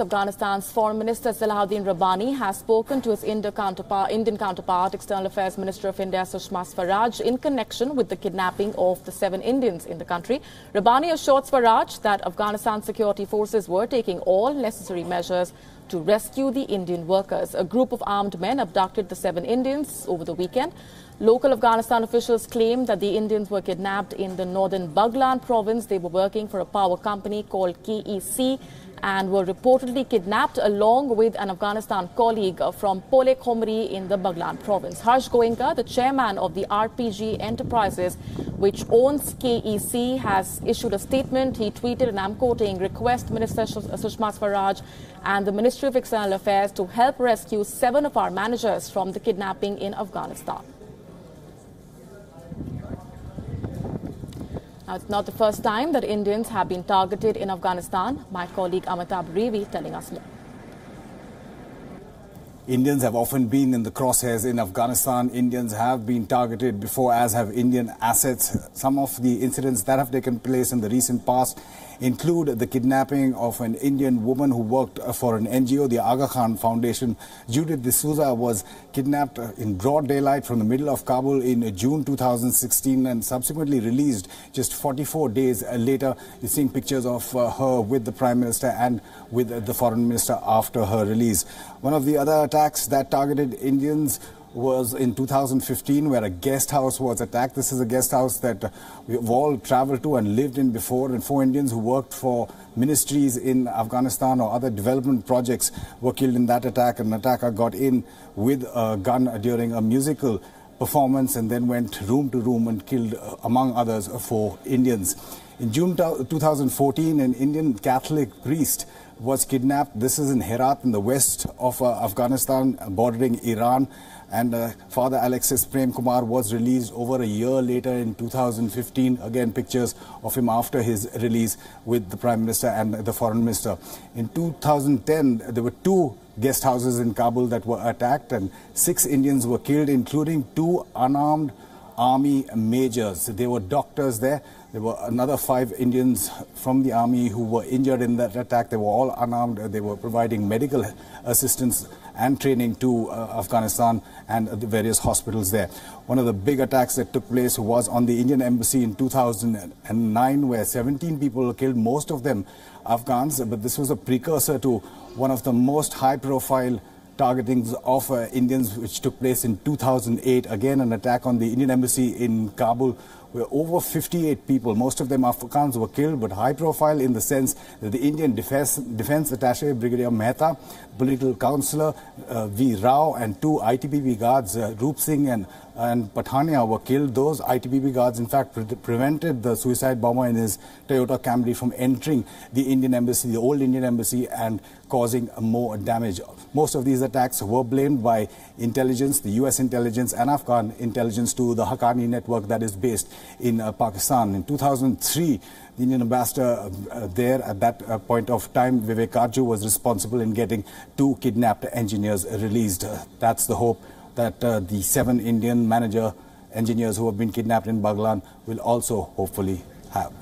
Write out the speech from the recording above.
Afghanistan's Foreign Minister Salahuddin Rabbani has spoken to his Indian counterpart, External Affairs Minister of India Shushma Swaraj, in connection with the kidnapping of the 7 Indians in the country. Rabbani assured Swaraj that Afghanistan security forces were taking all necessary measures to rescue the Indian workers. A group of armed men abducted the 7 Indians over the weekend. Local Afghanistan officials claim that the Indians were kidnapped in the northern Baghlan province. They were working for a power company called KEC and were reportedly kidnapped along with an Afghanistan colleague from Pole Khomri in the Baghlan province. Harsh Goenka, the chairman of the RPG Enterprises, which owns KEC, has issued a statement. He tweeted, and I'm quoting, "Request Minister Shushma Swaraj and the Ministry of External Affairs to help rescue 7 of our managers from the kidnapping in Afghanistan." Now, it's not the first time that Indians have been targeted in Afghanistan. My colleague Amitabh Revi telling us more. Indians have often been in the crosshairs in Afghanistan. Indians have been targeted before, as have Indian assets. Some of the incidents that have taken place in the recent past include the kidnapping of an Indian woman who worked for an NGO, the Afghan Foundation. Judith D'Souza was kidnapped in broad daylight from the middle of Kabul in June 2016 and subsequently released just 44 days later. You're seeing pictures of her with the Prime Minister and with the Foreign Minister after her release. One of the other attacks that targeted Indians was in 2015, where a guest house was attacked. This is a guest house that we've all traveled to and lived in before, and 4 Indians who worked for ministries in Afghanistan or other development projects were killed in that attack. An attacker got in with a gun during a musical performance and then went room to room and killed, among others, 4 Indians. In June 2014, an Indian Catholic priest was kidnapped. This is in Herat in the west of Afghanistan, bordering Iran. And Father Alexis Prem Kumar was released over a year later in 2015. Again, pictures of him after his release with the Prime Minister and the Foreign Minister. In 2010, there were 2 guest houses in Kabul that were attacked and 6 Indians were killed, including 2 unarmed army majors. They were doctors there. There were another 5 Indians from the army who were injured in that attack. They were all unarmed. They were providing medical assistance and training to Afghanistan and the various hospitals there. One of the big attacks that took place was on the Indian embassy in 2009, where 17 people were killed, most of them Afghans. But this was a precursor to one of the most high-profile targetings of Indians, which took place in 2008. Again, an attack on the Indian embassy in Kabul, where over 58 people, most of them Afghans, were killed, but high profile in the sense that the Indian Defense Attaché, Brigadier Mehta, political councillor V. Rao, and 2 ITBP guards, Roop Singh and Pathania, were killed. Those ITBP guards, in fact, prevented the suicide bomber in his Toyota Camry from entering the Indian embassy, the old Indian embassy, and causing more damage. Most of these attacks were blamed by intelligence, the US intelligence and Afghan intelligence, to the Haqqani network that is based in Pakistan. In 2003, the Indian ambassador there at that point of time, Vivek Arju, was responsible in getting 2 kidnapped engineers released. That's the hope that the 7 Indian engineers who have been kidnapped in Baghlan will also hopefully have.